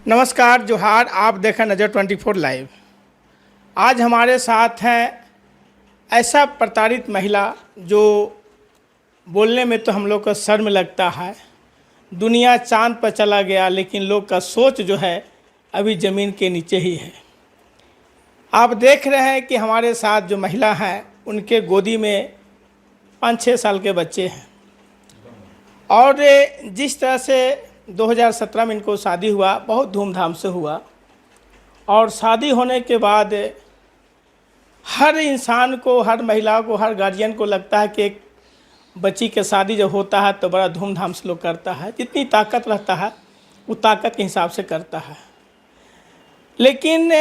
नमस्कार जोहार। आप देखें नज़र 24 लाइव। आज हमारे साथ हैं ऐसा प्रताड़ित महिला जो बोलने में तो हम लोग को शर्म लगता है। दुनिया चांद पर चला गया लेकिन लोग का सोच जो है अभी ज़मीन के नीचे ही है। आप देख रहे हैं कि हमारे साथ जो महिला हैं उनके गोदी में 5-6 साल के बच्चे हैं और जिस तरह से 2017 में इनको शादी हुआ, बहुत धूमधाम से हुआ। और शादी होने के बाद हर इंसान को, हर महिला को, हर गार्जियन को लगता है कि एक बच्ची के शादी जब होता है तो बड़ा धूमधाम से लोग करता है। जितनी ताकत रहता है वो ताकत के हिसाब से करता है। लेकिन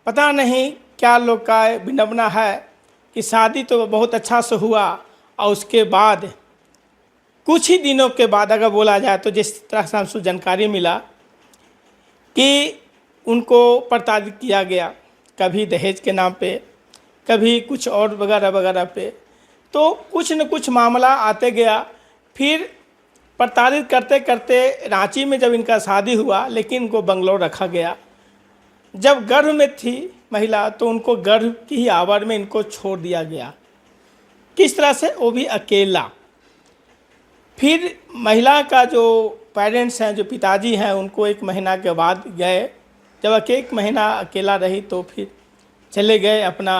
पता नहीं क्या लोग का विडंबना है कि शादी तो बहुत अच्छा से हुआ और उसके बाद कुछ ही दिनों के बाद अगर बोला जाए तो जिस तरह से हमको जानकारी मिला कि उनको प्रताड़ित किया गया, कभी दहेज के नाम पे, कभी कुछ और वगैरह वगैरह पे, तो कुछ न कुछ मामला आते गया। फिर प्रताड़ित करते करते रांची में जब इनका शादी हुआ लेकिन इनको बंगलौर रखा गया। जब गर्भ में थी महिला तो उनको गर्भ की ही आवर में इनको छोड़ दिया गया। किस तरह से? वो भी अकेला। फिर महिला का जो पेरेंट्स हैं, जो पिताजी हैं, उनको 1 महीना के बाद गए। जब 1 महीना अकेला रही तो फिर चले गए अपना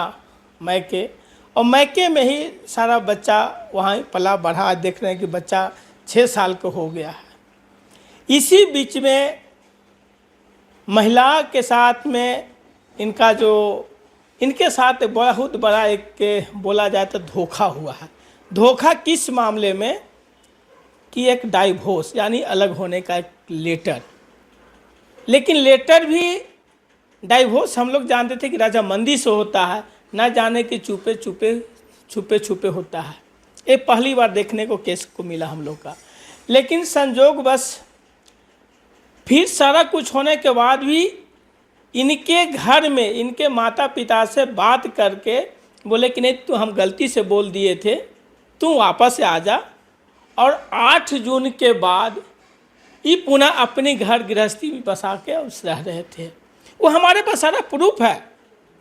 मैके, और मैके में ही सारा बच्चा वहाँ पला बढ़ा। आज देख रहे हैं कि बच्चा 6 साल का हो गया है। इसी बीच में महिला के साथ में इनके साथ बहुत बड़ा एक बोला जाए तो धोखा हुआ है। धोखा किस मामले में कि एक डाइवोर्स यानी अलग होने का एक लेटर। लेकिन लेटर भी डाइवोर्स हम लोग जानते थे कि रजामंदी से होता है, ना जाने कि छुपे छुपे होता है। ये पहली बार देखने को केस को मिला हम लोग का। लेकिन संजोग बस फिर सारा कुछ होने के बाद भी इनके घर में इनके माता पिता से बात करके बोले कि नहीं, तू हम गलती से बोल दिए थे, तू वापस से आ जा। और 8 जून के बाद ये पुनः अपने घर गृहस्थी में बसा के उस रह रहे थे। वो हमारे पास सारा प्रूफ है।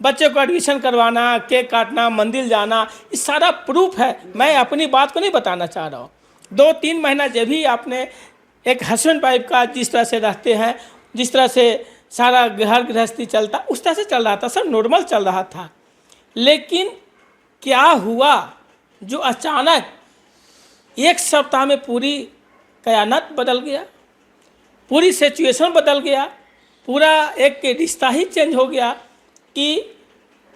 बच्चे को एडमिशन करवाना, केक काटना, मंदिर जाना, ये सारा प्रूफ है। मैं अपनी बात को नहीं बताना चाह रहा हूँ। 2-3 महीना जब भी आपने एक हस्बैंड वाइफ का जिस तरह से रहते हैं, जिस तरह से सारा घर गृहस्थी चलता, उस तरह से चल रहा था, सब नॉर्मल चल रहा था। लेकिन क्या हुआ जो अचानक 1 सप्ताह में पूरी कयानत बदल गया, पूरी सिचुएशन बदल गया, पूरा एक रिश्ता ही चेंज हो गया कि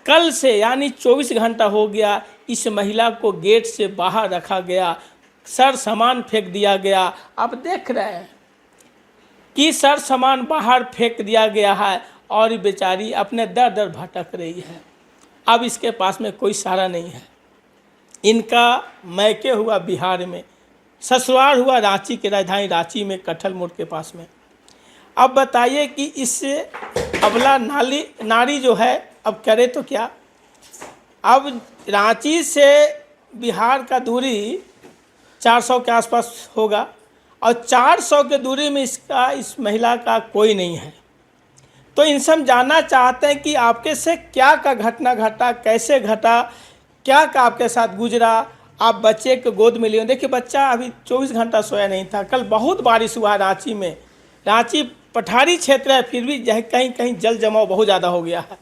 कल से यानी 24 घंटा हो गया इस महिला को गेट से बाहर रखा गया, सर सामान फेंक दिया गया। आप देख रहे हैं कि सर सामान बाहर फेंक दिया गया है और ये बेचारी अपने दर दर भटक रही है। अब इसके पास में कोई सहारा नहीं है। इनका मैके हुआ बिहार में, ससुराल हुआ रांची के, राजधानी रांची में, कटहल मोड़ के पास में। अब बताइए कि इससे अबला नारी जो है अब करे तो क्या। अब रांची से बिहार का दूरी 400 के आसपास होगा और 400 के दूरी में इस महिला का कोई नहीं है। तो इनसे हम जानना चाहते हैं कि आपके से क्या का घटना घटा, कैसे घटा, क्या का आपके साथ गुजरा। आप बच्चे के गोद में लिए, देखिए बच्चा अभी 24 घंटा सोया नहीं था। कल बहुत बारिश हुआ रांची में। रांची पठारी क्षेत्र है, फिर भी कहीं कहीं जल जमाव बहुत ज़्यादा हो गया है।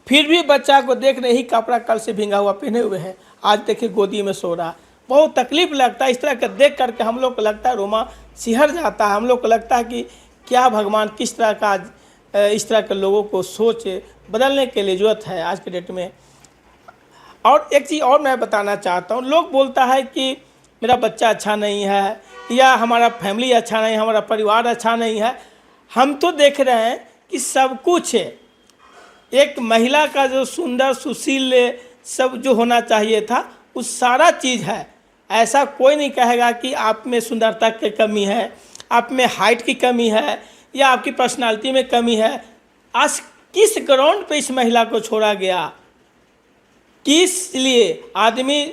फिर भी बच्चा को देख रहे ही कपड़ा कल से भींगा हुआ पहने हुए है, आज देखिए गोदी में सो रहा। बहुत तकलीफ लगता है। इस तरह का देख करके हम लोग को लगता है रोमा सिहर जाता है। हम लोग को लगता है कि क्या भगवान किस तरह का इस तरह के लोगों को सोच बदलने के लिए ज़रूरत है आज के डेट में। और एक चीज़ और मैं बताना चाहता हूँ, लोग बोलता है कि मेरा बच्चा अच्छा नहीं है या हमारा फैमिली अच्छा नहीं, हमारा परिवार अच्छा नहीं है। हम तो देख रहे हैं कि सब कुछ है। एक महिला का जो सुंदर सुशील सब जो होना चाहिए था वो सारा चीज़ है। ऐसा कोई नहीं कहेगा कि आप में सुंदरता की कमी है, आप में हाइट की कमी है या आपकी पर्सनालिटी में कमी है। आज किस ग्राउंड पे इस महिला को छोड़ा गया? किस लिए आदमी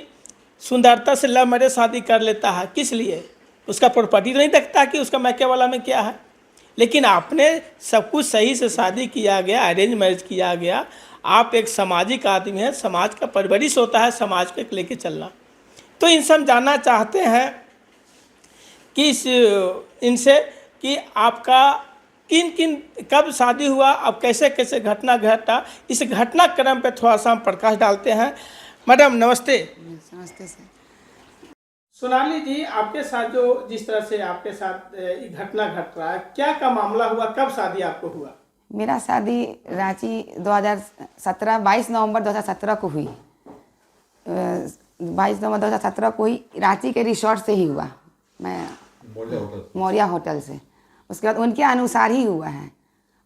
सुंदरता से लव मैरिज शादी कर लेता है? किस लिए? उसका प्रॉपर्टी नहीं देखता कि उसका मैके वाला में क्या है। लेकिन आपने सब कुछ सही से शादी किया गया, अरेंज मैरिज किया गया। आप एक सामाजिक आदमी हैं, समाज का परवरिश होता है समाज को लेके चलना। तो इनसे हम जानना चाहते हैं कि इनसे कि आपका किन किन कब शादी हुआ, अब कैसे कैसे घटना घटा, इस घटनाक्रम पे थोड़ा सा हम प्रकाश डालते हैं। मैडम नमस्ते। नमस्ते सर। सोनाली जी, आपके साथ जो जिस तरह से आपके साथ ये घटना घट रहा है, क्या का मामला हुआ, कब शादी आपको हुआ? मेरा शादी रांची 2017 22 नवंबर 2017 को हुई। 22 नवंबर 2017 को ही रांची के रिसोर्ट से ही हुआ, मैं मौर्या होटल से। उसके बाद उनके अनुसार ही हुआ है।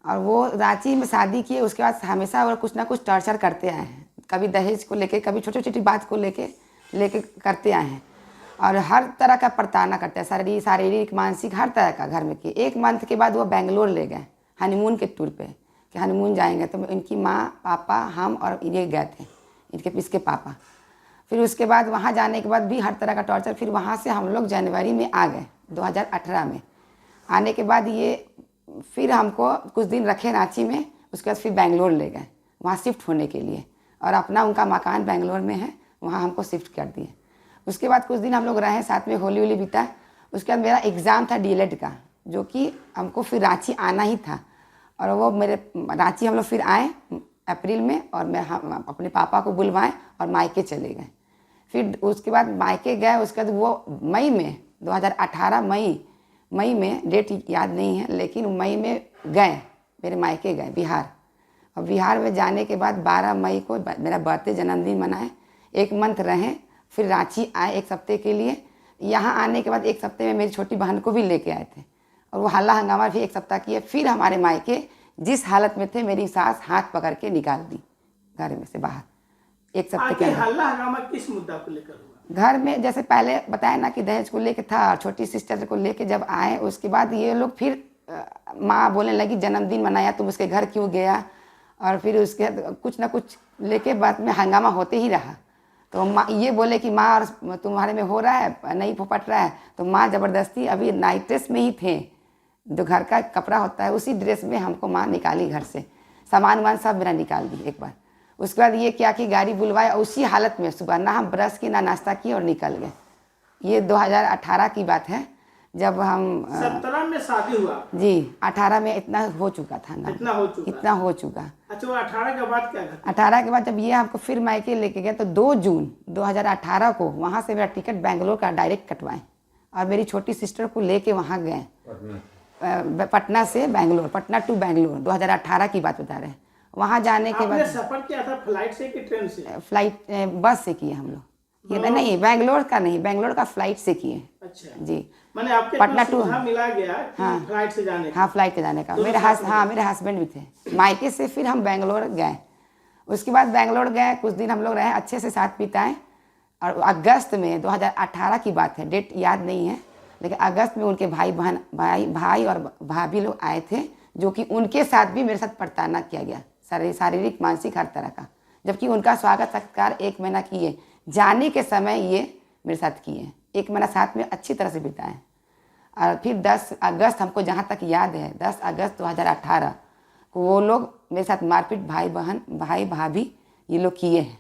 और वो रांची में शादी किए, उसके बाद हमेशा वो कुछ ना कुछ टॉर्चर करते आए हैं। कभी दहेज को लेके, कभी छोटी छोटी बात को लेके करते आए हैं। और हर तरह का प्रताड़ना करते हैं, शारीरिक मानसिक हर तरह का। घर में किए 1 मंथ के बाद वो बेंगलोर ले गए हनीमून के टूर पे, कि हनीमून जाएंगे। तो इनकी माँ, पापा, हम और ये गए थे, इसके पापा। फिर उसके बाद वहाँ जाने के बाद भी हर तरह का टॉर्चर। फिर वहाँ से हम लोग जनवरी में आ गए 2018 में। आने के बाद ये फिर हमको कुछ दिन रखे रांची में, उसके बाद फिर बेंगलोर ले गए वहाँ शिफ्ट होने के लिए। और अपना उनका मकान बेंगलोर में है, वहाँ हमको शिफ्ट कर दिए। उसके बाद कुछ दिन हम लोग रहे, साथ में होली होली बीता। उसके बाद मेरा एग्ज़ाम था डीएलएड का, जो कि हमको फिर रांची आना ही था। और वो मेरे रांची हम लोग फिर आए अप्रैल में, और मैं अपने पापा को बुलवाएं और मायके चले गए। फिर उसके बाद मायके गए। उसके बाद वो मई में 2018 मई में, डेट याद नहीं है, लेकिन मई में गए, मेरे मायके गए बिहार। और बिहार में जाने के बाद 12 मई को मेरा बर्थडे, जन्मदिन मनाए। 1 मंथ रहें, फिर रांची आए 1 हफ्ते के लिए। यहाँ आने के बाद 1 हफ्ते में मेरी छोटी बहन को भी लेके आए थे, और वो हल्ला हंगामा भी 1 सप्ताह किए। फिर हमारे मायके जिस हालत में थे, मेरी सास हाथ पकड़ के निकाल दी घर में से बाहर 1 सप्ताह के अंदर। हल्ला हंगामा किस मुद्दा को लेकर हुआ? घर में जैसे पहले बताया ना कि दहेज को लेके था, और छोटी सिस्टर को लेके जब आए, उसके बाद ये लोग फिर माँ बोलने लगी जन्मदिन मनाया, तुम उसके घर क्यों गया? और फिर उसके कुछ ना कुछ लेके बाद में हंगामा होते ही रहा। तो माँ ये बोले कि माँ, और तुम्हारे में हो रहा है, नहीं पट रहा है। तो माँ ज़बरदस्ती, अभी नाइट ड्रेस में ही थे, जो घर का कपड़ा होता है उसी ड्रेस में हमको माँ निकाली घर से, सामान वामान सब मेरा निकाल दी एक बार। उसके बाद ये क्या कि गाड़ी बुलवाए, उसी हालत में सुबह ना हम ब्रश की ना नाश्ता किए और निकल गए। ये 2018 की बात है, जब हम 17 में शादी हुआ जी। 18 में इतना हो चुका था ना, इतना हो चुका। अच्छा, वो 18 के बाद क्या घटा? 18 के बाद जब ये हमको फिर मायके लेके गए, तो 2 जून 2018 को वहाँ से मेरा टिकट बेंगलोर का डायरेक्ट कटवाएं, और मेरी छोटी सिस्टर को लेके वहाँ गए पटना से बेंगलोर, पटना टू बेंगलोर। 2018 की बात बता रहे हैं। वहाँ जाने के बाद सफर किया था फ्लाइट से कि ट्रेन से? फ्लाइट, बस से किए हम लोग। ये नहीं, बेंगलोर का नहीं, बेंगलोर का फ्लाइट से किए। अच्छा जी, मैंने आपके पटना टू मिला गया कि हाँ, फ्लाइट से जाने का? हाँ, फ्लाइट से जाने का। मेरे हस्बैंड भी थे मायके से। फिर हम बेंगलोर गए। उसके बाद बेंगलोर गए, कुछ दिन हम लोग रहे, अच्छे से साथ बिताए। और अगस्त में 2018 की बात है, डेट याद नहीं है, लेकिन अगस्त में उनके भाई और भाभी लोग आए थे, जो कि उनके साथ भी मेरे साथ प्रताड़ना किया गया, शारीरिक मानसिक हर तरह का। जबकि उनका स्वागत सत्कार 1 महीना किए, जाने के समय ये मेरे साथ किए, 1 महीना साथ में अच्छी तरह से बिताए। और फिर 10 अगस्त, हमको जहाँ तक याद है 10 अगस्त 2018 को वो लोग मेरे साथ मारपीट, भाई भाभी ये लोग किए हैं।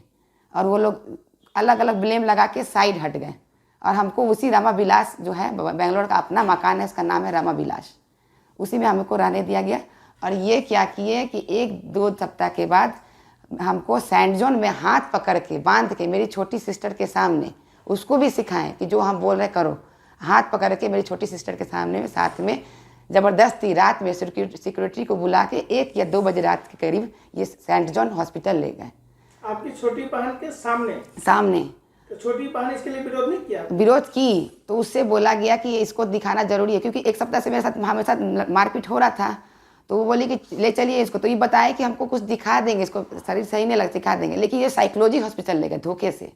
और वो लोग अलग अलग ब्लेम लगा के साइड हट गए। और हमको उसी रमा विलास, जो है बेंगलोर का अपना मकान है, उसका नाम है रमा विलास, उसी में हमको रहने दिया गया। और ये क्या किए कि 1-2 सप्ताह के बाद हमको सैंड जोन में हाथ पकड़ के बांध के, मेरी छोटी सिस्टर के सामने, उसको भी सिखाएं कि जो हम बोल रहे करो। हाथ पकड़ के मेरी छोटी सिस्टर के सामने, साथ में ज़बरदस्ती रात में सिक्योरिटी को बुला के 1 या 2 बजे रात के करीब ये सेंट जॉन हॉस्पिटल ले गए। आपकी छोटी बहन के सामने? तो छोटी बहन इसके लिए विरोध नहीं किया? विरोध की, तो उससे बोला गया कि इसको दिखाना जरूरी है, क्योंकि 1 सप्ताह से हमारे साथ मारपीट हो रहा था। तो वो बोली कि ले चलिए इसको। तो ये बताया कि हमको कुछ दिखा देंगे, इसको शरीर सही नहीं लग, सिखा देंगे। लेकिन ये साइकोलॉजी हॉस्पिटल ले गए धोखे से।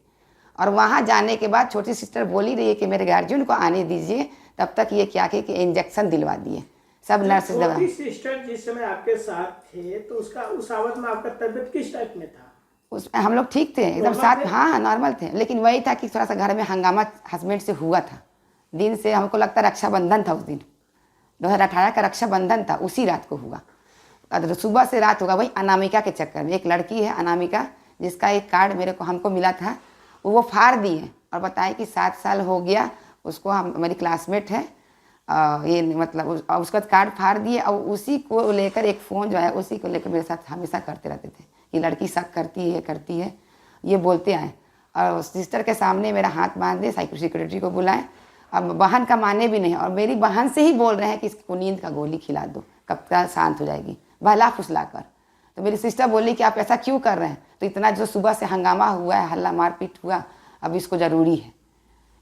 और वहाँ जाने के बाद छोटी सिस्टर बोली रही है कि मेरे गार्जियन को आने दीजिए, तब तक ये क्या कि इंजेक्शन दिलवा दिए सब नर्सेज दवा। छोटी सिस्टर जिस समय आपके साथ थे, तो उसका उस आवत में आपका तबीयत किस टाइप में था? उसमें हम लोग ठीक थे एकदम साथ, हाँ नॉर्मल थे। लेकिन वही था कि थोड़ा सा घर में हंगामा हस्बैंड से हुआ था। दिन से हमको लगता रक्षाबंधन था उस दिन, 2018 का रक्षाबंधन था, उसी रात को हुआ। और सुबह से रात होगा, वही अनामिका के चक्कर में। एक लड़की है अनामिका, जिसका एक कार्ड हमको मिला था, वो फाड़ दिए और बताए कि 7 साल हो गया उसको, हम मेरी क्लासमेट है, ये मतलब उसका कार्ड फाड़ दिए। और उसी को लेकर एक फ़ोन जो है, उसी को लेकर मेरे साथ हमेशा करते रहते थे कि लड़की शक करती है, ये बोलते आए। और सिस्टर के सामने मेरा हाथ बांध दिए, सिक्योरिटी को बुलाए। अब बहन का माने भी नहीं, और मेरी बहन से ही बोल रहे हैं कि इसको नींद का गोली खिला दो, कब तक शांत हो जाएगी, बहला फुसला कर। तो मेरी सिस्टर बोली कि आप ऐसा क्यों कर रहे हैं? तो इतना जो सुबह से हंगामा हुआ है, हल्ला मारपीट हुआ, अब इसको ज़रूरी है,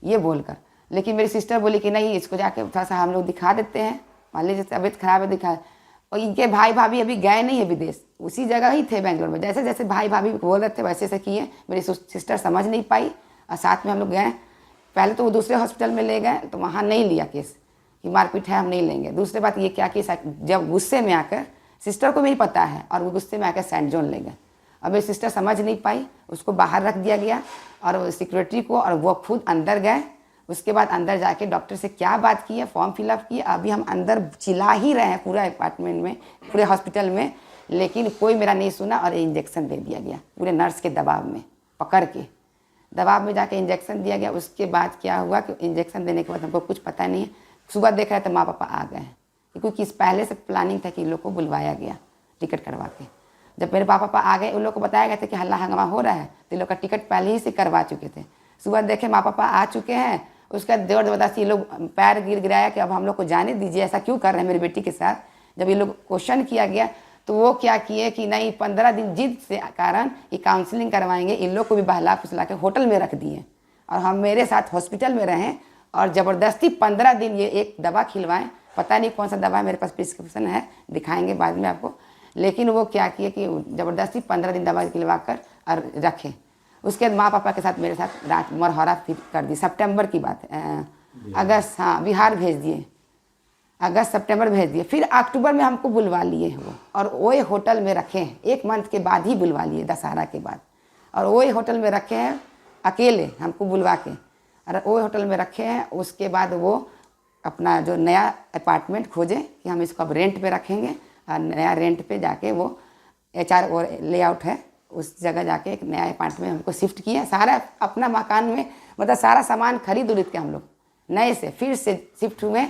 ये बोलकर। लेकिन मेरी सिस्टर बोली कि नहीं, इसको जाके थोड़ा सा हम लोग दिखा देते हैं, मान लीजिए तबीयत खराब है, दिखा। और इनके भाई भाभी अभी गए नहीं है विदेश, उसी जगह ही थे बेंगलोर में। जैसे जैसे भाई भाभी बोल रहे थे वैसे किए। मेरी सिस्टर समझ नहीं पाई और साथ में हम लोग गए। पहले तो वो दूसरे हॉस्पिटल में ले गए, तो वहाँ नहीं लिया केस कि मारपीट है, हम नहीं लेंगे। दूसरी बात ये क्या कि जब गुस्से में आकर, सिस्टर को भी पता है, और वो गुस्से में आकर सेंट जॉन ले गए। अब मेरी सिस्टर समझ नहीं पाई, उसको बाहर रख दिया गया और सिक्योरिटी को, और वो खुद अंदर गए। उसके बाद अंदर जाके डॉक्टर से क्या बात की है, फॉर्म फिलअप किए। अभी हम अंदर चिल्ला ही रहे हैं पूरा अपार्टमेंट में, पूरे हॉस्पिटल में, लेकिन कोई मेरा नहीं सुना। और इंजेक्शन दे दिया गया पूरे नर्स के दबाव में, पकड़ के दबाव में जाके इंजेक्शन दिया गया। उसके बाद क्या हुआ कि इंजेक्शन देने के बाद हमको कुछ पता नहीं है। सुबह देख रहे तो माँ पापा आ गए, क्योंकि इस पहले से प्लानिंग था कि इन लोग को बुलवाया गया टिकट करवा के। जब मेरे पापा आ गए, उन लोग को बताया गया था कि हल्ला हंगामा हो रहा है, तो इन लोग का टिकट पहले ही से करवा चुके थे। सुबह देखे माँ पापा आ चुके हैं, उसका जोर जबरदस्ती ये लोग पैर गिराया कि अब हम लोग को जाने दीजिए, ऐसा क्यों कर रहे हैं मेरी बेटी के साथ। जब ये लोग क्वेश्चन किया गया तो वो क्या किए कि नहीं, 15 दिन जिद से कारण ये काउंसलिंग करवाएंगे, इन लोग को भी बहला फुसला के होटल में रख दिए और हम मेरे साथ हॉस्पिटल में रहें और ज़बरदस्ती 15 दिन ये एक दवा खिलवाएं। पता नहीं कौन सा दवा है, मेरे पास प्रिस्क्रिप्शन है, दिखाएंगे बाद में आपको। लेकिन वो क्या किए कि ज़बरदस्ती 15 दिन दवा खिलवा कर और रखे। उसके बाद माँ पापा के साथ मेरे साथ रात मरहरा फिर कर दी। सितंबर की बात है, अगस्त, हाँ, बिहार भेज दिए, अगस्त सितंबर भेज दिए। फिर अक्टूबर में हमको बुलवा लिए वो, और वही होटल में रखे हैं। 1 मंथ के बाद ही बुलवा लिए, दशहरा के बाद, और वही होटल में रखे हैं अकेले हमको बुलवा के, और वही होटल में रखे हैं। उसके बाद वो अपना जो नया अपार्टमेंट खोजे कि हम इसको अब रेंट पे रखेंगे, और नया रेंट पे जाके वो HR और लेआउट है, उस जगह जाके एक नया अपार्टमेंट हमको शिफ्ट किया। सारा अपना मकान में, मतलब सारा सामान खरीद उरीद के हम लोग नए से फिर से शिफ्ट हुए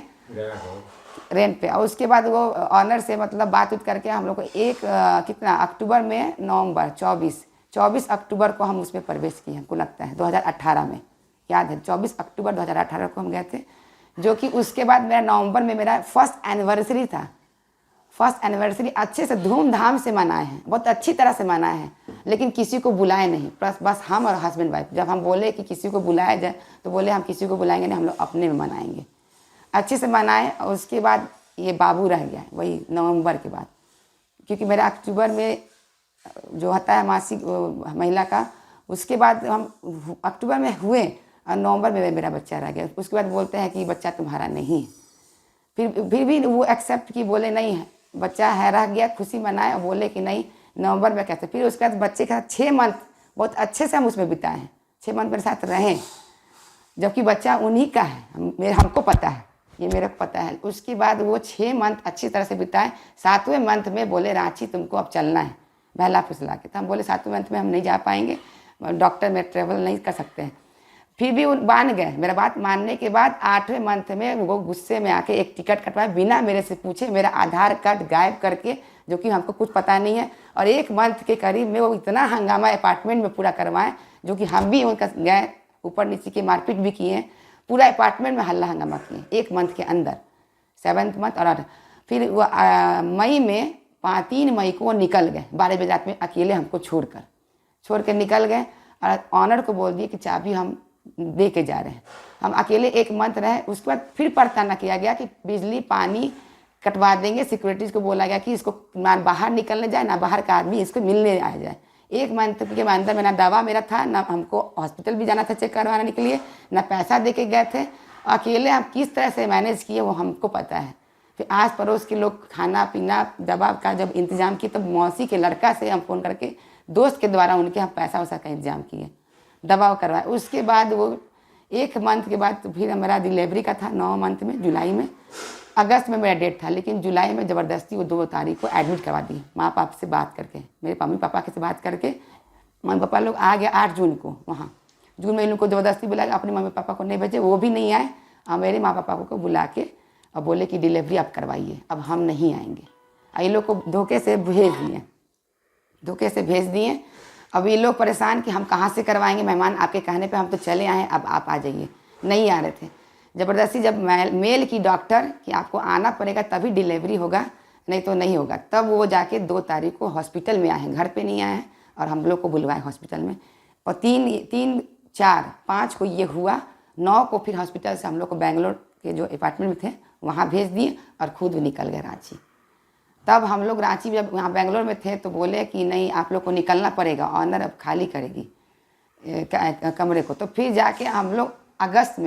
रेंट पे। और उसके बाद वो ऑनर से मतलब बात उत करके हम लोग को कितना अक्टूबर में, नवंबर 24 अक्टूबर को हम उसमें प्रवेश किए, हमको लगता है 2018 में, याद है 24 अक्टूबर 2018 को हम गए थे। जो कि उसके बाद मेरा नवंबर में मेरा फर्स्ट एनिवर्सरी था। फर्स्ट एनिवर्सरी अच्छे से धूमधाम से मनाए हैं, बहुत अच्छी तरह से मनाए हैं, लेकिन किसी को बुलाए नहीं, बस हम और हस्बैंड वाइफ। जब हम बोले कि किसी को बुलाया जाए तो बोले हम किसी को बुलाएंगे नहीं, हम लोग अपने में मनाएंगे। अच्छे से मनाए। और उसके बाद ये बाबू रह गया वही नवंबर के बाद, क्योंकि मेरा अक्टूबर में जो होता है मासिक महिला का, उसके बाद हम अक्टूबर में हुए और नवंबर में मेरा बच्चा रह गया। उसके बाद बोलते हैं कि बच्चा तुम्हारा नहीं है। फिर भी वो एक्सेप्ट की, बोले नहीं है बच्चा है, रह गया, खुशी मनाए, और बोले कि नहीं नवंबर में कैसे। फिर उसके बाद बच्चे के साथ 6 मंथ बहुत अच्छे से हम उसमें बिताए हैं, 6 मंथ मेरे साथ रहें, जबकि बच्चा उन्हीं का है, हमको पता है, ये मेरे को पता है। उसके बाद वो 6 मंथ अच्छी तरह से बिताए। 7वें मंथ में बोले रांची तुमको अब चलना है, बहला फुसला के। तो हम बोले 7वें मंथ में हम नहीं जा पाएंगे, डॉक्टर में ट्रेवल नहीं कर सकते हैं। फिर भी वो मान गए। मेरा बात मानने के बाद 8वें मंथ में वो गुस्से में आके एक टिकट कटवाए बिना मेरे से पूछे, मेरा आधार कार्ड गायब करके, जो कि हमको कुछ पता नहीं है। और 1 मंथ के करीब में वो इतना हंगामा अपार्टमेंट में पूरा करवाएं, जो कि हम भी उनका गए, ऊपर नीचे की मारपीट भी किए, पूरा अपार्टमेंट में हल्ला हंगामा किए 1 मंथ के अंदर, 7th मंथ। और फिर वो मई में 3 मई को वो निकल गए 12 बजे रात में, अकेले हमको छोड़ कर निकल गए। और ऑनर को बोल दिए कि चाबी हम दे के जा रहे हैं। हम अकेले 1 मंथ रहे। उसके बाद फिर प्रार्थना किया गया कि बिजली पानी कटवा देंगे। सिक्योरिटीज को बोला गया कि इसको ना बाहर निकलने जाए, ना बाहर का आदमी इसको मिलने आ जाए। 1 मंथ के अंदर में ना दवा मेरा था, ना हमको हॉस्पिटल भी जाना था चेक करवाने के लिए, ना पैसा दे के गए थे। अकेले हम किस तरह से मैनेज किए वो हमको पता है। फिर आस पड़ोस के लोग खाना पीना दवा का जब इंतज़ाम किए, तब मौसी के लड़का से हम फ़ोन करके दोस्त के द्वारा उनके हम पैसा वैसा का इंतजाम किए, दवा करवाए। उसके बाद वो 1 मंथ के बाद तो फिर हमारा डिलीवरी का था 9 मंथ में, जुलाई में। अगस्त में मेरा डेट था, लेकिन जुलाई में ज़बरदस्ती वो 2 तारीख को एडमिट करवा दी, माँ पापा से बात करके, मेरे मम्मी पापा के से बात करके। मम्मी पापा लोग आ गया 8 जून को वहाँ। जून में इन लोग को ज़बरदस्ती बुलाया, अपने मम्मी पापा को नहीं भेजे, वो भी नहीं आए, और मेरे माँ पापा को बुला के और बोले कि डिलीवरी आप करवाइए, अब हम नहीं आएंगे। ये लोग को धोखे से भेज दिए। अब ये लोग परेशान कि हम कहाँ से करवाएंगे, मेहमान आपके कहने पे हम तो चले आए, अब आप आ जाइए। नहीं आ रहे थे। ज़बरदस्ती जब मेल की डॉक्टर कि आपको आना पड़ेगा तभी डिलीवरी होगा, नहीं तो नहीं होगा, तब वो जाके 2 तारीख को हॉस्पिटल में आए हैं, घर पे नहीं आए हैं, और हम लोग को बुलवाए हॉस्पिटल में। और 3, 4, 5 को ये हुआ, 9 को फिर हॉस्पिटल से हम लोग को बेंगलोर के जो अपार्टमेंट में थे वहाँ भेज दिए, और खुद भी निकल गए रांची। तब हम लोग रांची जब वहाँ बेंगलोर में थे तो बोले कि नहीं आप लोग को निकलना पड़ेगा, ऑनर अब खाली करेगी कमरे को। तो फिर जाके हम लोग अगस्त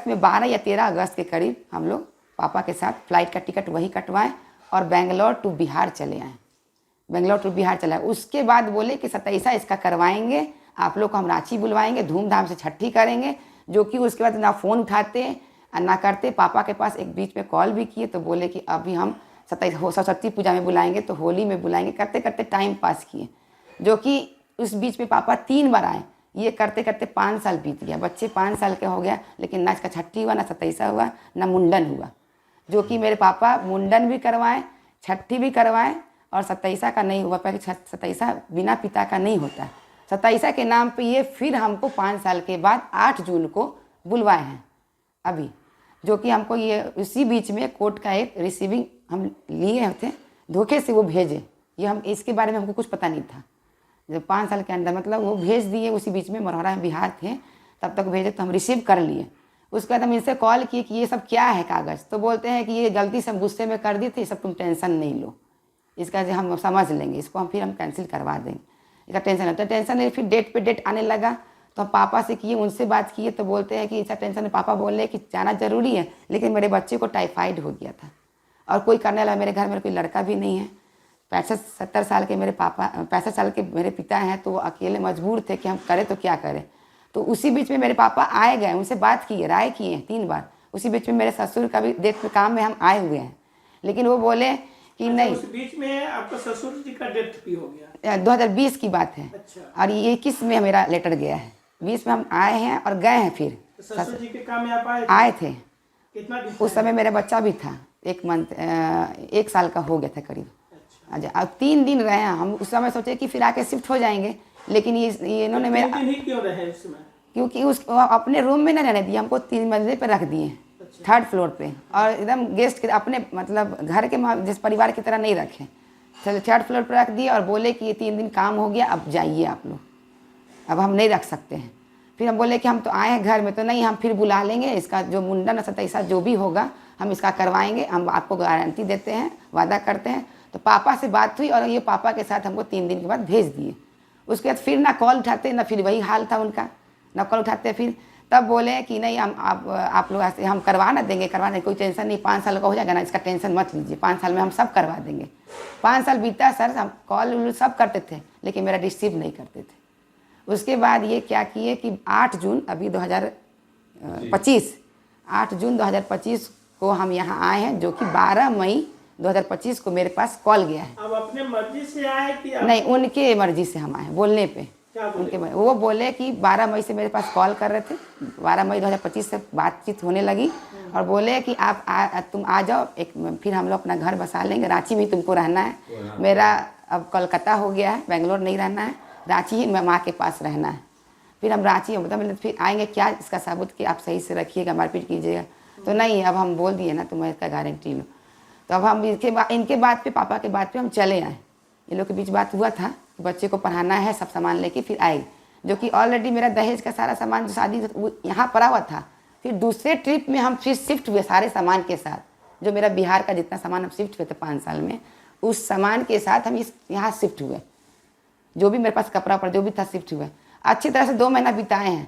में 12 या 13 अगस्त के करीब हम लोग पापा के साथ फ्लाइट का टिकट वही कटवाएं और बेंगलोर टू बिहार चले आए। उसके बाद बोले कि 27 इसका करवाएंगे, आप लोग को हम रांची बुलवाएंगे, धूमधाम से छठी करेंगे। जो कि उसके बाद ना फ़ोन उठाते ना करते। पापा के पास एक बीच में कॉल भी किए तो बोले कि अभी हम 27 सरस्वती पूजा में बुलाएंगे, तो होली में बुलाएंगे, करते करते टाइम पास किए। जो कि उस बीच में पापा 3 बार आए। ये करते करते 5 साल बीत गया, बच्चे 5 साल के हो गया, लेकिन ना इसका छठी हुआ, ना 27 हुआ, ना मुंडन हुआ। जो कि मेरे पापा मुंडन भी करवाएं, छठी भी करवाएं, और 27 का नहीं हुआ, क्योंकि 27 बिना पिता का नहीं होता। 27 के नाम पे ये फिर हमको 5 साल के बाद 8 जून को बुलवाए हैं अभी। जो कि हमको ये उसी बीच में कोर्ट का एक रिसीविंग हम लिए थे, धोखे से वो भेजे। ये हम इसके बारे में हमको कुछ पता नहीं था। जब 5 साल के अंदर मतलब वो भेज दिए, उसी बीच में मरहरा बिहार थे, तब तक भेजे तो हम रिसीव कर लिए। उसके बाद हम इनसे कॉल किए कि ये सब क्या है कागज़, तो बोलते हैं कि ये गलती से हम गुस्से में कर दिए थे, सब तुम टेंशन नहीं लो, इसका जो हम समझ लेंगे, इसको हम फिर हम कैंसिल करवा देंगे, इसका टेंशन है। तो टेंशन नहीं, फिर डेट पे डेट आने लगा। तो हम पापा से किए, उनसे बात किए, तो बोलते हैं कि इसका टेंशन है। पापा बोल रहे कि जाना ज़रूरी है, लेकिन मेरे बच्चे को टाइफाइड हो गया था, और कोई करने वाला मेरे घर में कोई लड़का भी नहीं है। 65-70 साल के मेरे पापा, 65 साल के मेरे पिता हैं, तो वो अकेले मजबूर थे कि हम करें तो क्या करें। तो उसी बीच में मेरे पापा आए गए, उनसे बात किए, राय किए 3 बार। उसी बीच में मेरे ससुर का भी डेथ पे काम में हम आए हुए हैं, लेकिन वो बोले कि नहीं। उस बीच में आपका ससुर जी का डेथ भी हो गया? 2020 की बात है। अच्छा। और ये 21 में मेरा लेटर गया है, 20 में हम आए हैं और गए हैं फिर। तो ससुर जी के काम में आप आए थे। कितना दिन? उस समय मेरा बच्चा भी था, 1 साल का हो गया था करीब। अच्छा। अब 3 दिन रहे हैं हम। उस समय सोचे कि फिर आके शिफ्ट हो जाएंगे, लेकिन ये इन्होंने मेरा 3 दिन ही क्यों रहे उस समय? क्योंकि उस अपने रूम में नहीं रहने दिए हमको, 3 मंजिले पे रख दिए, 3rd फ्लोर पे, और एकदम गेस्ट के अपने मतलब घर के जिस परिवार की तरह नहीं रखे। चलो 3rd फ्लोर पे रख दिए और बोले कि ये 3 दिन काम हो गया, अब जाइए आप लोग, अब हम नहीं रख सकते हैं। फिर हम बोले कि हम तो आए हैं घर में, तो नहीं हम फिर बुला लेंगे, इसका जो मुंडन 27 जो भी होगा हम इसका करवाएंगे, हम आपको गारंटी देते हैं, वादा करते हैं। तो पापा से बात हुई और ये पापा के साथ हमको 3 दिन के बाद भेज दिए। उसके बाद फिर ना कॉल उठाते, ना फिर वही हाल था उनका, ना कॉल उठाते। फिर तब बोले कि नहीं हम आप लोग ऐसे हम करवा ना देंगे, कोई टेंशन नहीं, 5 साल का हो जाएगा ना, इसका टेंशन मत लीजिए, 5 साल में हम सब करवा देंगे। 5 साल बीता सर, हम कॉल सब करते थे, लेकिन मेरा रिसीव नहीं करते थे। उसके बाद ये क्या किए कि 8 जून अभी 2025 8 जून 2025 को हम यहाँ आए हैं, जो कि 12 मई 2025 को मेरे पास कॉल गया है। अब अपने मर्जी से आए कि नहीं, उनके मर्जी से हम आए बोलने पे। उनके वो बोले कि 12 मई से मेरे पास कॉल कर रहे थे, 12 मई 2025 से बातचीत होने लगी, और बोले कि तुम आ जाओ, फिर हम लोग अपना घर बसा लेंगे, रांची में तुमको रहना है। मेरा अब कोलकाता हो गया है, बेंगलोर नहीं रहना है, रांची ही माँ के पास रहना है। फिर हम रांची मतलब फिर आएंगे, क्या इसका सबूत कि आप सही से रखिएगा, मारपीट कीजिएगा। तो नहीं, अब हम बोल दिए ना, तो मैं इसका गारंटी लो। तो अब हम इनके बात पे, पापा के बात पे हम चले आए। ये लोग के बीच बात हुआ था कि बच्चे को पढ़ाना है, सब सामान लेके फिर आए, जो कि ऑलरेडी मेरा दहेज का सारा सामान जो शादी यहाँ पड़ा हुआ था। फिर दूसरे ट्रिप में हम फिर शिफ्ट हुए सारे सामान के साथ, जो मेरा बिहार का जितना सामान हम शिफ्ट हुए थे 5 साल में, उस सामान के साथ हम यहाँ शिफ्ट हुए। जो भी मेरे पास कपड़ा पड़ा जो भी था शिफ्ट हुए। अच्छी तरह से 2 महीना बिताए हैं।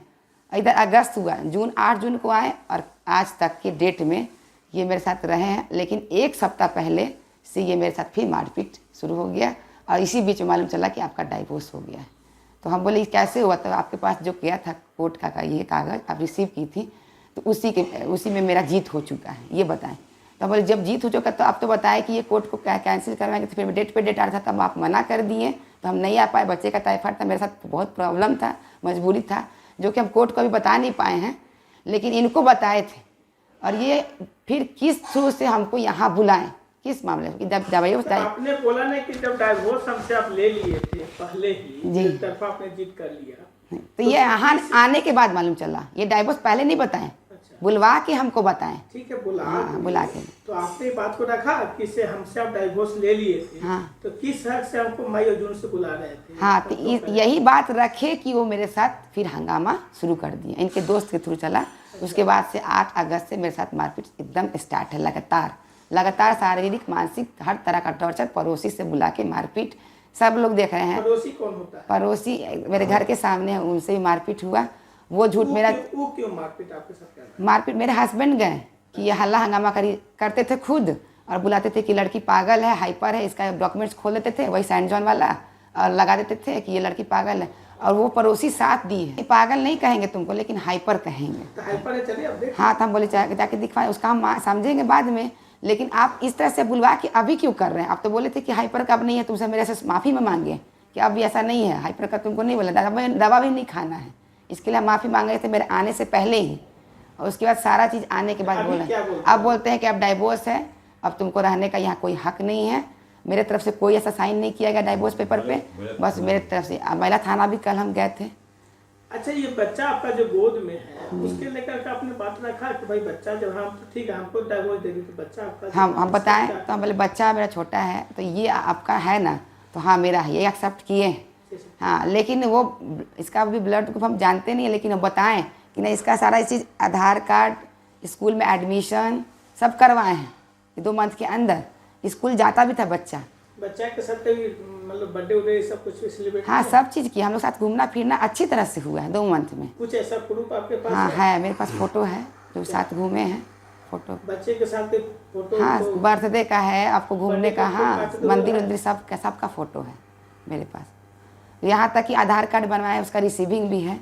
इधर अगस्त हुआ, 8 जून को आए, और आज तक के डेट में ये मेरे साथ रहे हैं। लेकिन 1 सप्ताह पहले से ये मेरे साथ फिर मारपीट शुरू हो गया, और इसी बीच में मालूम चला कि आपका डाइवोर्स हो गया है। तो हम बोले कैसे हुआ? तो आपके पास जो गया था कोर्ट का ये कागज़ आप रिसीव की थी, तो उसी में मेरा जीत हो चुका है, ये बताएं। तो बोले जब जीत हो चुका तो आप तो बताए कि ये कोर्ट को कैंसिल करवाएंगे, तो फिर डेट पे डेट आ रहा था तब आप मना कर दिए, तो हम नहीं आ पाए। बच्चे का टाइफाइड था, मेरे साथ बहुत प्रॉब्लम था, मजबूरी था, जो कि हम कोर्ट को अभी बता नहीं पाए हैं, लेकिन इनको बताए थे। और ये फिर किस थ्रू से हमको यहाँ बुलाएं, किस मामले में? जब आपने बोला ना कि जब डाइवोर्स हमसे आप ले लिए थे पहले ही, जी। एक तरफा आपने जीत कर लिया, तो ये यहाँ आने के बाद मालूम चला, ये डाइवोर्स पहले नहीं बताएं, अच्छा बुलवा के हमको बताएं। ठीक है, बुला हाँ, बुला के। तो आपने बात को रखा कि से हमसे आप डाइवोर्स ले लिए थे, हाँ। तो किस हक से हमको मई और जून से बुला रहे थे? हाँ, तो यही बात रखे कि वो मेरे साथ फिर हंगामा शुरू कर दिया, इनके दोस्त के थ्रू चला। उसके बाद से 8 अगस्त से मेरे साथ मारपीट एकदम स्टार्ट है, लगातार शारीरिक मानसिक हर तरह का टॉर्चर, पड़ोसी से बुला के मारपीट, सब लोग देख रहे हैं। पड़ोसी कौन होता है? पड़ोसी मेरे घर के सामने है, उनसे भी मारपीट हुआ। वो झूठ मेरा वो क्यों मारपीट आपके साथ कर रहा है? मारपीट मेरे हस्बैंड गए कि ये हल्ला हंगामा करते थे खुद, और बुलाते थे कि लड़की पागल है, हाइपर है, इसका डॉक्यूमेंट्स खोल देते थे वही सैंड जॉन वाला, और लगा देते थे कि ये लड़की पागल है। और वो पड़ोसी साथ दी है, पागल नहीं कहेंगे तुमको, लेकिन हाइपर कहेंगे। तो हाइपर है, चलिए अब देख। हाँ, तो हम बोले जाके दिखवाएं, उसका हम समझेंगे बाद में, लेकिन आप इस तरह से बुलवा के अभी क्यों कर रहे हैं? आप तो बोले थे कि हाइपर का अब नहीं है, तुमसे मेरे से माफ़ी में मांगे कि अब भी ऐसा नहीं है, हाइपर का तुमको नहीं बोला, दवा भी नहीं खाना है, इसके लिए माफ़ी मांग रहे थे मेरे आने से पहले ही। और उसके बाद सारा चीज़ आने के बाद बोला, अब बोलते हैं कि अब डाइवोर्स है, अब तुमको रहने का यहाँ कोई हक नहीं है। मेरे तरफ से कोई ऐसा साइन नहीं किया गया डाइवोर्स पेपर पे, बस मेरे तरफ से। महिला थाना भी कल हम गए थे। अच्छा, ये बच्चा आपका जो गोद में है, उसके लेकर के आपने बात रखा कि भाई बच्चा जब हम तो ठीक है हमको डाइवोर्स दे दी, तो बच्चा आपका हम बताएं, तो हम बोले बच्चा मेरा छोटा है, तो ये आपका है ना? तो हाँ मेरा है, ये एक्सेप्ट किए हैं। हाँ, लेकिन वो इसका भी ब्लड ग्रुप हम जानते नहीं है, लेकिन वो बताएं कि नहीं, इसका सारा चीज़ आधार कार्ड, स्कूल में एडमिशन सब करवाए हैं 2 मंथ के अंदर। स्कूल जाता भी था बच्चा के साथ भी, मतलब बर्थडे सब कुछ सेलिब्रेट? हाँ, सब चीज़ किया हम लोग, साथ घूमना फिरना अच्छी तरह से हुआ है 2 मंथ में। कुछ ऐसा प्रूफ आपके पास? हाँ है, मेरे पास फोटो है, जो साथ घूमे हैं फोटो। बच्चे के साथ फोटो? हाँ, बर्थडे का है, आपको घूमने का, हाँ, मंदिर है। वंदिर सबका फ़ोटो है मेरे पास। यहाँ तक कि आधार कार्ड बनवाया, उसका रिसीविंग भी है।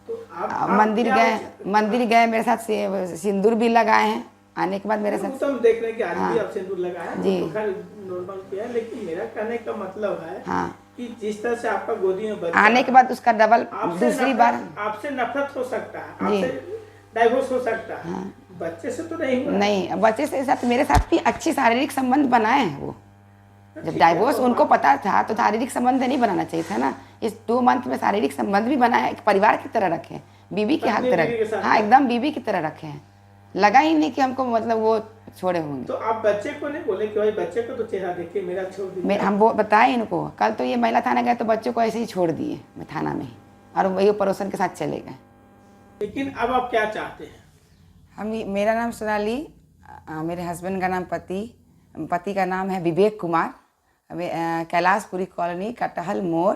तो आप मंदिर गए मेरे साथ, सिंदूर भी लगाए हैं आने के बाद मेरे साथ। तो हम देख रहे हैं कि आज भी आप सिंदूर लगाया जी, तो खैर नॉर्मल किया, लेकिन मेरा कहने का मतलब है हाँ, कि जिस तरह से आपका गोदी में बच्चा आने के बाद उसका डबल दूसरी बार आपसे नफरत हो सकता है, आपसे डाइवोर्स हो सकता है, हाँ, बच्चे से तो नहीं हुआ? नहीं, बच्चे से साथ मेरे साथ भी अच्छी शारीरिक संबंध बनाए हैं वो। जब डाइवोर्स उनको पता था तो शारीरिक संबंध नहीं बनाना चाहिए था ना। इस 2 मंथ में शारीरिक संबंध भी बनाया, एक परिवार की तरह रखे, बीवी की हक तरह, हाँ एकदम बीवी की तरह रखे हैं। लगा ही नहीं कि हमको मतलब वो छोड़े होंगे। तो आप बच्चे को नहीं बोले कि भाई बच्चे को तो चेहरा देखिए मेरा छोड़ दीजिए? हम वो बताए इनको, कल तो ये महिला थाना गए तो बच्चों को ऐसे ही छोड़ दिए मैं थाना में ही, और वही पड़ोसन के साथ चले गए। लेकिन अब आप क्या चाहते हैं? मेरा नाम सोनाली, मेरे हस्बैंड का नाम पति का नाम है विवेक कुमार, कैलाशपुरी कॉलोनी, कटहल मोड़,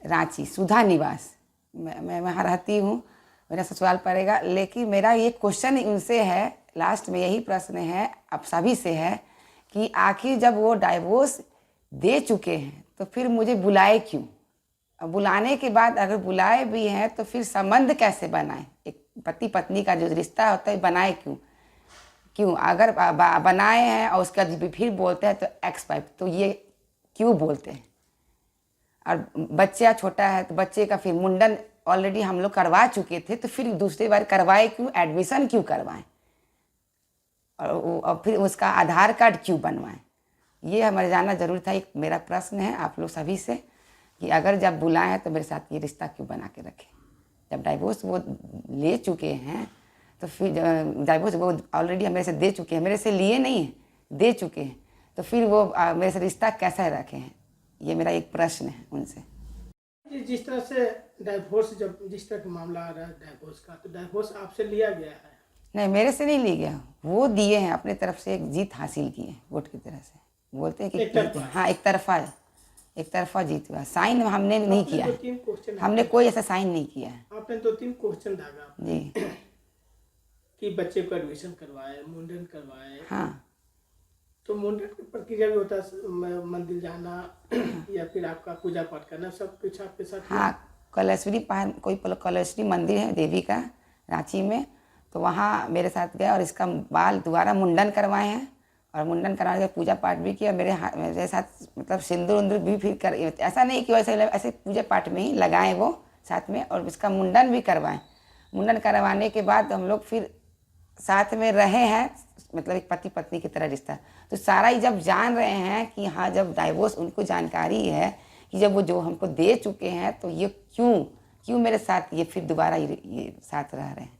रांची, सुधा निवास। मैं वहाँ रहती हूँ, मेरा ससुराल पड़ेगा। लेकिन मेरा ये क्वेश्चन उनसे है, लास्ट में यही प्रश्न है आप सभी से है कि आखिर जब वो डाइवोर्स दे चुके हैं तो फिर मुझे बुलाए क्यों? अब बुलाने के बाद अगर बुलाए भी हैं तो फिर संबंध कैसे बनाए? एक पति पत्नी का जो रिश्ता होता है बनाए क्यों? अगर बनाए हैं और उसके बाद फिर बोलते हैं तो एक्स वाइफ, तो ये क्यों बोलते हैं? और बच्चा छोटा है तो बच्चे का फिर मुंडन ऑलरेडी हम लोग करवा चुके थे, तो फिर दूसरी बार करवाए क्यों? एडमिशन क्यों करवाएं? और फिर उसका आधार कार्ड क्यों बनवाएं? ये हमारे जानना जरूरी था। एक मेरा प्रश्न है आप लोग सभी से कि अगर जब बुलाएं हैं तो मेरे साथ ये रिश्ता क्यों बना के रखें? जब डाइवोर्स वो ले चुके हैं तो फिर डाइवोर्स वो ऑलरेडी मेरे से दे चुके हैं, मेरे से लिए नहीं है, दे चुके हैं, तो फिर वो मेरे से रिश्ता कैसे रखे हैं? ये मेरा एक प्रश्न है उनसे। जिस तरह से डाइवोर्स, जब जिस तरह का मामला आ रहा है डाइवोर्स का, तो डाइवोर्स आपसे लिया गया है? नहीं, मेरे से नहीं लिया गया, वो दिए हैं अपने तरफ से, एक जीत हासिल की है वोट की तरह से। बोलते हैं कि हाँ एक तरफा जीत हुआ, साइन हमने नहीं किया है, हमने कोई ऐसा साइन नहीं किया है। आपने 2-3 क्वेश्चन दागा जी कि बच्चे को एडमिशन करवाए, मुंडन करवाए। हाँ, तो मुंडन की प्रक्रिया भी होता है, मंदिर जाना या फिर आपका पूजा पाठ करना, सब कुछ आपके साथ? हाँ, कलेश्वरी कोई कलेश्वरी मंदिर है देवी का रांची में, तो वहाँ मेरे साथ गए और इसका बाल दोबारा मुंडन करवाए हैं, और मुंडन कराने के पूजा पाठ भी किया मेरे साथ, मतलब सिंदूर उंदूर भी फिर कर, ऐसा नहीं कि वैसे ऐसे पूजा पाठ में ही लगाए वो साथ में, और इसका मुंडन भी करवाएं। मुंडन करवाने के बाद हम लोग फिर साथ में रहे हैं, मतलब एक पति पत्नी की तरह रिश्ता। तो सारा ही जब जान रहे हैं कि हाँ, जब डाइवोर्स उनको जानकारी है कि जब वो जो हमको दे चुके हैं, तो ये क्यों मेरे साथ ये फिर दोबारा ये साथ रह रहे हैं।